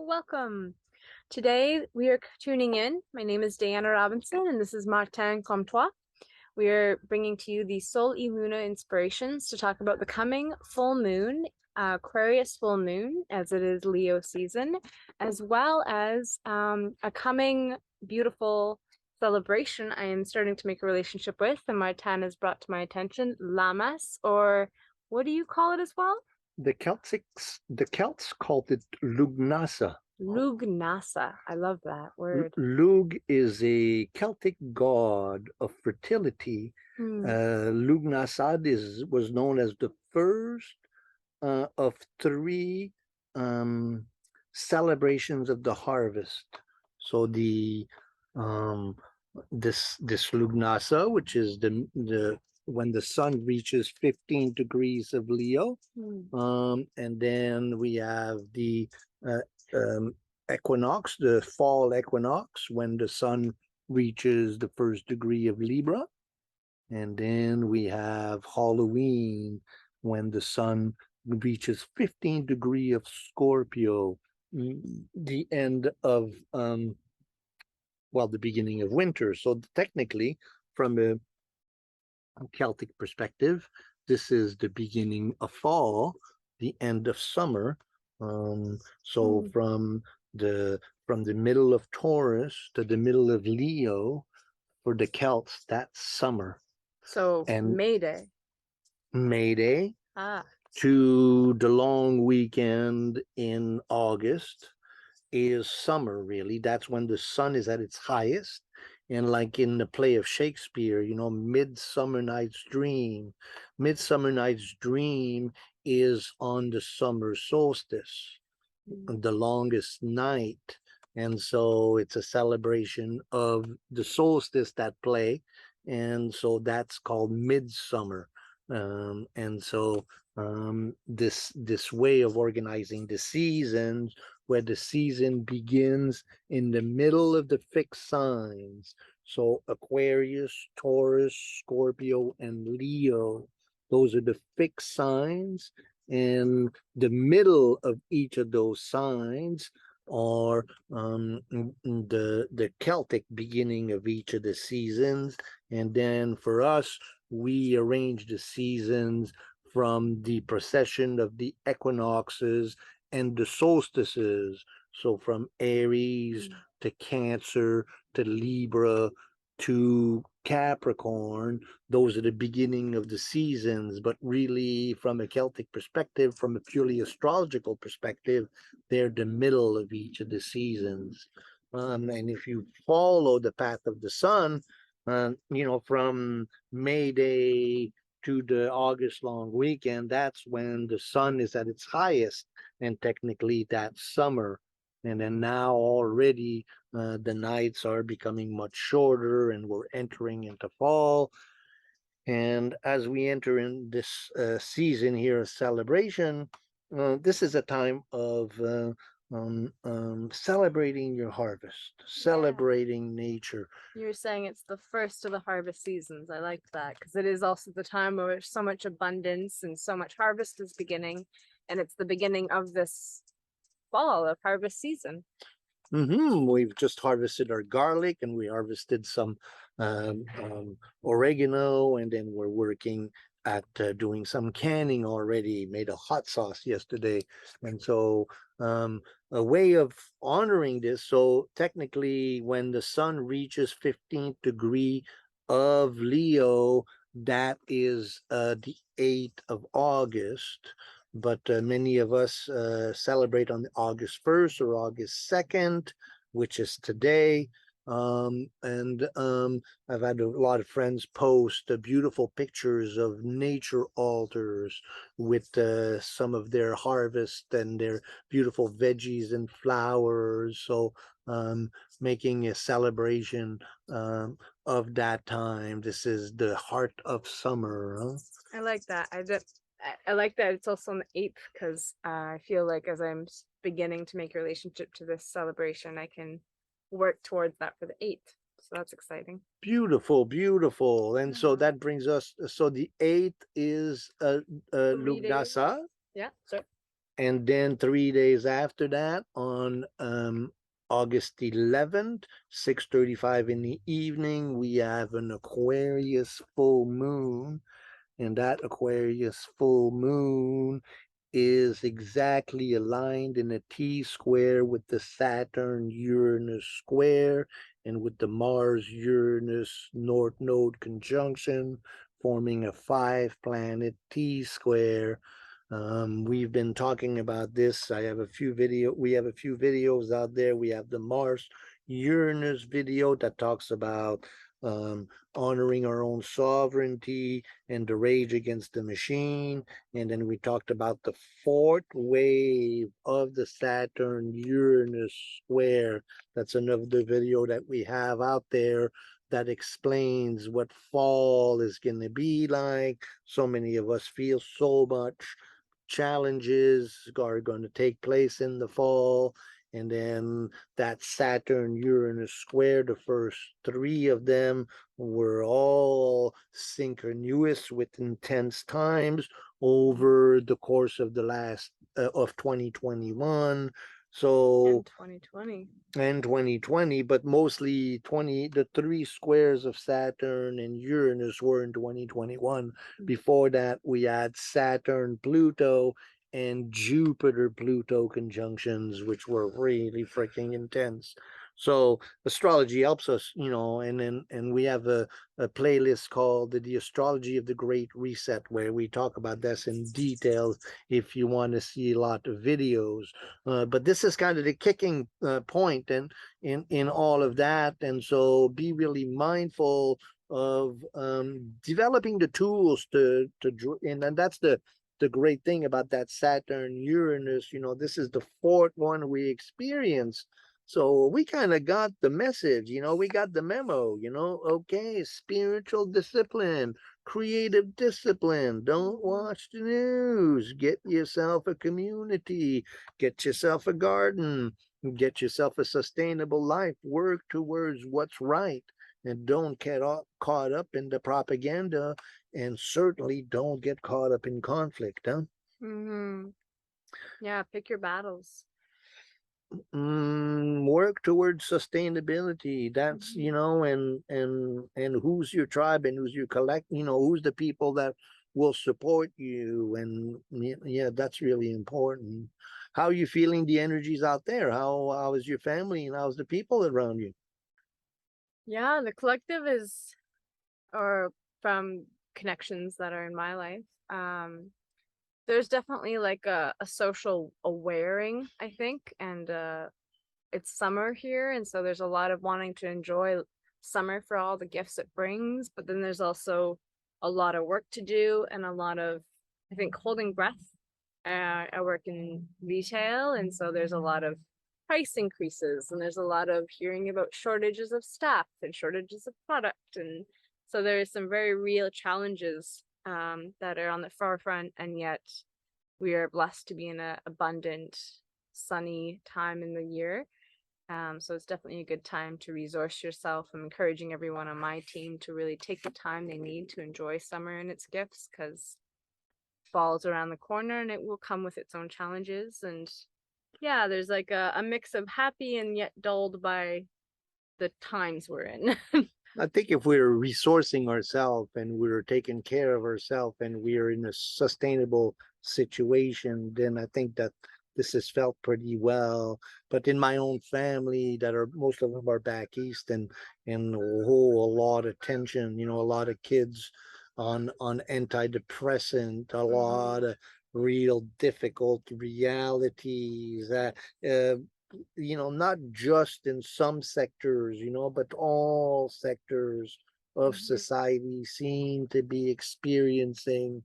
welcome. Today we are tuning in. My name is Dayana Robinson and this is Martin comme toi. We are bringing to you the Sol y Luna inspirations to talk about the coming full moon, Aquarius full moon, as it is Leo season, as well as a coming beautiful celebration I am starting to make a relationship with, and Martin has brought to my attention, Lamas, or what do you call it as well? The Celts called it Lugnasa. Lugnasa. I love that word. Lug is a Celtic god of fertility. Lughnasadh was known as the first of three celebrations of the harvest. So this Lugnasa, which is the when the sun reaches 15 degrees of Leo, and then we have the equinox, the fall equinox, when the sun reaches the first degree of Libra, and then we have Halloween, when the sun reaches 15 degree of Scorpio, the end of the beginning of winter. So technically, from a Celtic perspective, this is the beginning of fall, the end of summer. So from the middle of Taurus to the middle of Leo, for the Celts, that's summer. So and May Day. To the long weekend in August is summer, really. That's when the sun is at its highest. And like in the play of Shakespeare, Midsummer Night's Dream. Midsummer Night's Dream is on the summer solstice, the longest night. And so it's a celebration of the solstice, that play. And so that's called Midsummer. And so this way of organizing the seasons, where the season begins in the middle of the fixed signs. So Aquarius, Taurus, Scorpio, and Leo, those are the fixed signs. And the middle of each of those signs are the Celtic beginning of each of the seasons. And then for us, we arrange the seasons from the precession of the equinoxes and the solstices. So from Aries to Cancer to Libra to Capricorn, those are the beginning of the seasons. But really, from a Celtic perspective, from a purely astrological perspective, they're the middle of each of the seasons. And if you follow the path of the sun, from May Day to the August long weekend, that's when the sun is at its highest, and technically that's summer. And then now already the nights are becoming much shorter, and we're entering into fall. And as we enter in this season here of celebration, this is a time of celebrating your harvest, celebrating nature. You're saying it's the first of the harvest seasons. I like that, because it is also the time where so much abundance and so much harvest is beginning, and it's the beginning of this fall of harvest season. We've just harvested our garlic, and we harvested some oregano, and then we're working at doing some canning already. Made a hot sauce yesterday. And so a way of honoring this, so technically when the sun reaches 15th degree of Leo, that is the 8th of August. But many of us celebrate on August 1st or August 2nd, which is today. I've had a lot of friends post beautiful pictures of nature altars with some of their harvest and their beautiful veggies and flowers. So making a celebration of that time. This is the heart of summer. I like that. I like that it's also on the 8th, because I feel like as I'm beginning to make a relationship to this celebration, I can work towards that for the 8th. So that's exciting. Beautiful, beautiful. And so that brings us, so the 8th is Lugnasa. Yeah, sure. And then 3 days after that, on August 11th, 6:35 in the evening, we have an Aquarius full moon. And that Aquarius full moon is exactly aligned in a T square with the Saturn Uranus square and with the Mars Uranus North Node conjunction, forming a 5 planet T square. We've been talking about this. We have a few videos out there. We have the Mars Uranus video that talks about um, honoring our own sovereignty and the rage against the machine. And then we talked about the fourth wave of the Saturn Uranus square. That's another video that we have out there that explains what fall is going to be like. So many of us feel so much challenges are going to take place in the fall. And then that Saturn Uranus square, the first three of them were all synchronous with intense times over the course of the last of 2021. So And 2020. and 2020, but mostly the three squares of Saturn and Uranus were in 2021. Before that, we had Saturn, Pluto, and Jupiter Pluto conjunctions, which were really freaking intense. So astrology helps us, and we have a playlist called the Astrology of the Great Reset, where we talk about this in detail if you want to see a lot of videos. But this is kind of the kicking point and in all of that. And so be really mindful of developing the tools and that's the great thing about that Saturn Uranus. This is the fourth one we experience. So we kind of got the message, we got the memo, okay, spiritual discipline, creative discipline. Don't watch the news. Get yourself a community, get yourself a garden, get yourself a sustainable life. Work towards what's right. And don't get caught up in the propaganda, and certainly don't get caught up in conflict. Huh? Mm-hmm. Yeah, pick your battles. Work towards sustainability. That's and who's your tribe and who's your collect. Who's the people that will support you, and yeah, that's really important. How are you feeling the energies out there? How is your family and how's the people around you? Yeah, the collective is, or from connections that are in my life, there's definitely like a social awareing, I think, and it's summer here, and so there's a lot of wanting to enjoy summer for all the gifts it brings, but then there's also a lot of work to do and a lot of, I think, holding breath. I work in retail, and so there's a lot of price increases, and there's a lot of hearing about shortages of staff and shortages of product, and so there's some very real challenges that are on the forefront, and yet we are blessed to be in an abundant, sunny time in the year. So it's definitely a good time to resource yourself. I'm encouraging everyone on my team to really take the time they need to enjoy summer and its gifts, because fall's around the corner and it will come with its own challenges. And yeah, there's like a mix of happy and yet dulled by the times we're in. I think if we're resourcing ourselves and we're taking care of ourselves and we're in a sustainable situation, then I think that this is felt pretty well. But in my own family, that are most of them are back east, and a lot of tension. A lot of kids on antidepressant, a Mm-hmm. lot of real difficult realities. Uh, not just in some sectors, but all sectors of Mm-hmm. society seem to be experiencing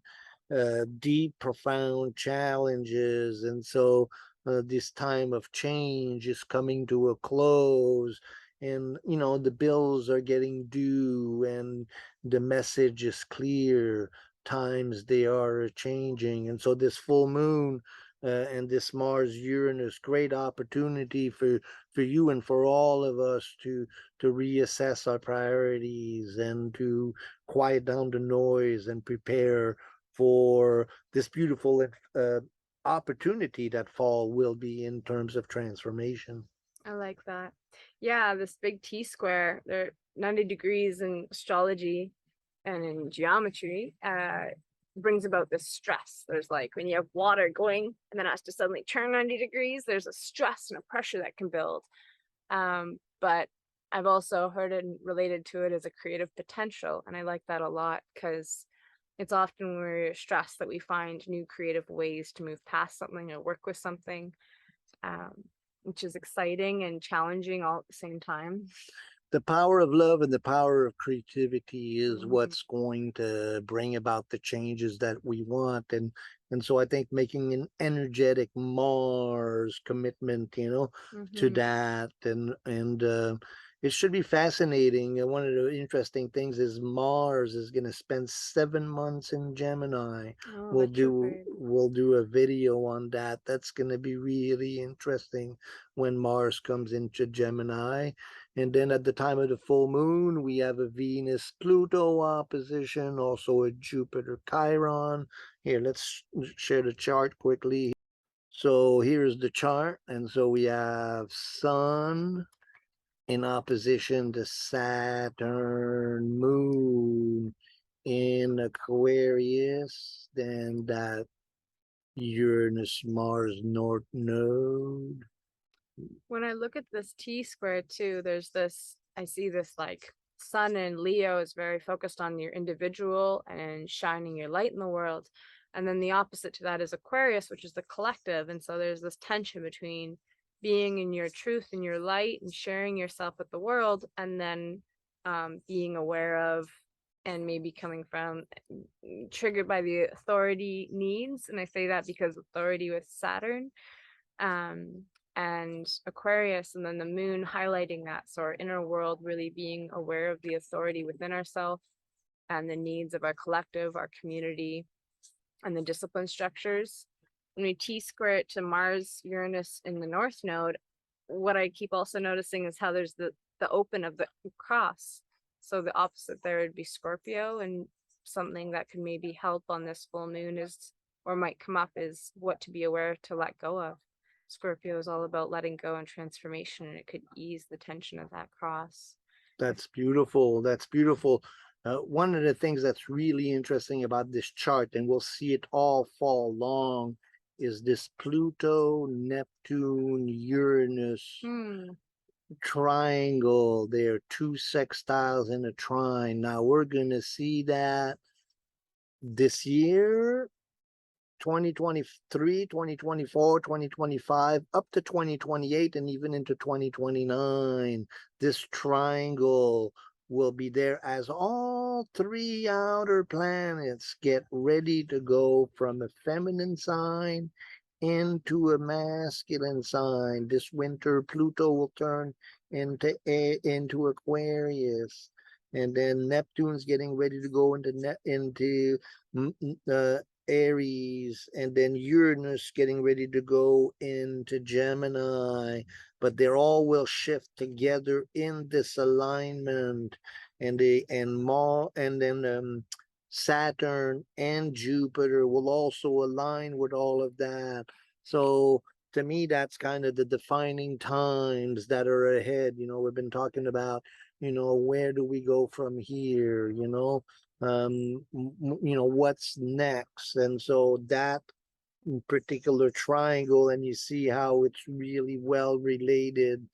deep, profound challenges. And so this time of change is coming to a close. And, the bills are getting due, and the message is clear. Times they are changing. And so this full moon and this Mars Uranus, great opportunity for you and for all of us to reassess our priorities and to quiet down the noise and prepare for this beautiful opportunity that fall will be in terms of transformation. I like that. Yeah, this big T square, they're 90 degrees in astrology and in geometry, brings about this stress. There's like when you have water going and then it has to suddenly turn 90 degrees, there's a stress and a pressure that can build. But I've also heard it related to it as a creative potential. And I like that a lot because it's often when we're stressed that we find new creative ways to move past something or work with something, um, which is exciting and challenging all at the same time. The power of love and the power of creativity is Mhm. what's going to bring about the changes that we want. And so I think making an energetic Mars commitment, to Mhm. that, and it should be fascinating. One of the interesting things is Mars is going to spend 7 months in Gemini. Oh, We'll retrograde. we'll do a video on that. That's going to be really interesting when Mars comes into Gemini. And then at the time of the full moon, we have a Venus Pluto opposition, also a Jupiter Chiron. Here, let's share the chart quickly. So here's the chart. And so we have Sun in opposition to Saturn, Moon in Aquarius, then that Uranus Mars North Node. When I look at this T square too, there's this, I see this like sun in Leo is very focused on your individual and shining your light in the world. And then the opposite to that is Aquarius, which is the collective. And so there's this tension between being in your truth and your light and sharing yourself with the world, and then being aware of and maybe coming from triggered by the authority needs. And I say that because authority with Saturn, um, and Aquarius, and then the moon highlighting that. So our inner world really being aware of the authority within ourselves and the needs of our collective, our community, and the discipline structures. When we T square it to Mars, Uranus in the North Node, what I keep also noticing is how there's the open of the cross. So the opposite there would be Scorpio, and something that could maybe help on this full moon is, or might come up, is what to be aware to let go of. Scorpio is all about letting go and transformation, and it could ease the tension of that cross. That's beautiful. That's beautiful. One of the things that's really interesting about this chart, and we'll see it all fall along, is this Pluto, Neptune, Uranus Hmm. triangle. There are two sextiles in a trine. Now we're going to see that this year, 2023, 2024, 2025, up to 2028, and even into 2029. This triangle will be there as all three outer planets get ready to go from a feminine sign into a masculine sign. This winter, Pluto will turn into Aquarius. And then Neptune's getting ready to go into Aries, and then Uranus getting ready to go into Gemini, but they all will shift together in this alignment, and then Saturn and Jupiter will also align with all of that. So to me, that's kind of the defining times that are ahead. We've been talking about, where do we go from here? What's next, and so that particular triangle, and you see how it's really well related,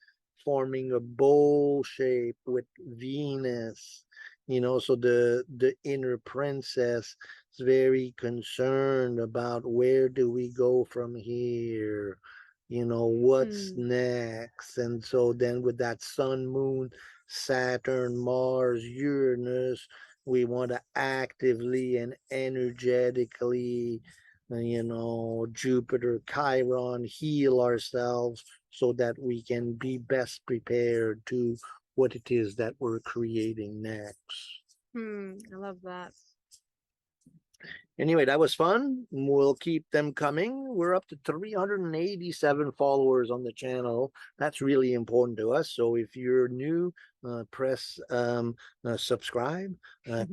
forming a bowl shape with Venus. So the inner princess is very concerned about where do we go from here, what's Hmm. next. And so then with that sun, moon, Saturn, Mars, Uranus, we want to actively and energetically, Jupiter, Chiron, heal ourselves so that we can be best prepared to what it is that we're creating next. I love that. Anyway, that was fun. We'll keep them coming. We're up to 387 followers on the channel. That's really important to us. So if you're new, press subscribe,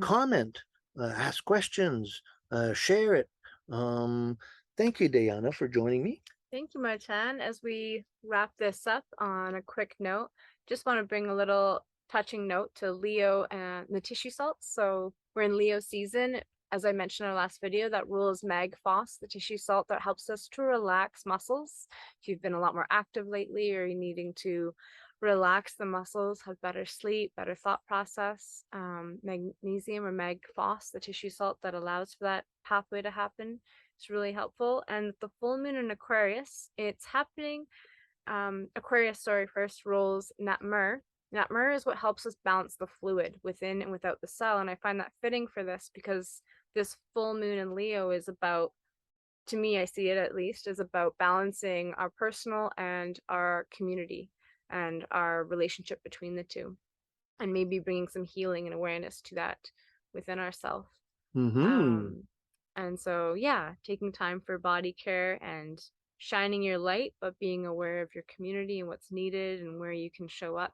comment, ask questions, share it. Um, Thank you, Dayana, for joining me. Thank you, Martin. As we wrap this up on a quick note, just want to bring a little touching note to Leo and the tissue salts. So we're in Leo season. As I mentioned in our last video, that rule is Mag Phos, the tissue salt that helps us to relax muscles. If you've been a lot more active lately or you're needing to relax the muscles, have better sleep, better thought process, magnesium or Mag Phos, the tissue salt that allows for that pathway to happen, it's really helpful. And the full moon in Aquarius, it's happening. Aquarius, sorry, first rules Natmur. Natmur is what helps us balance the fluid within and without the cell. And I find that fitting for this because this full moon in Leo is about, to me, I see it at least, is about balancing our personal and our community and our relationship between the two. And maybe bringing some healing and awareness to that within ourselves. Mm-hmm. And so, yeah, taking time for body care and shining your light, but being aware of your community and what's needed and where you can show up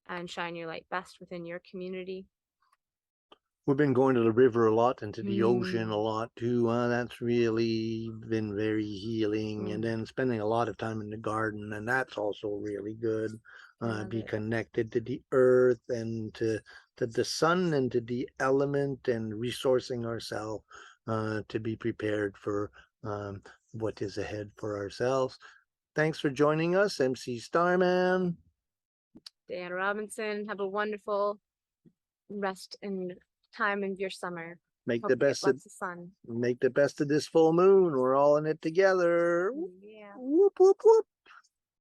and shine your light best within your community. We've been going to the river a lot and to the ocean a Mm, lot too. That's really been very healing. And mm, then spending a lot of time in the garden, and that's also really good. I love Be it. connected to the earth and to the sun and to the element and resourcing ourselves to be prepared for what is ahead for ourselves. Thanks for joining us, MC Starman. Dayana Robinson, have a wonderful rest and time of your summer. Make Hope the you get best of lots of sun. make the best of this full moon. We're all in it together. Yeah. Whoop whoop whoop.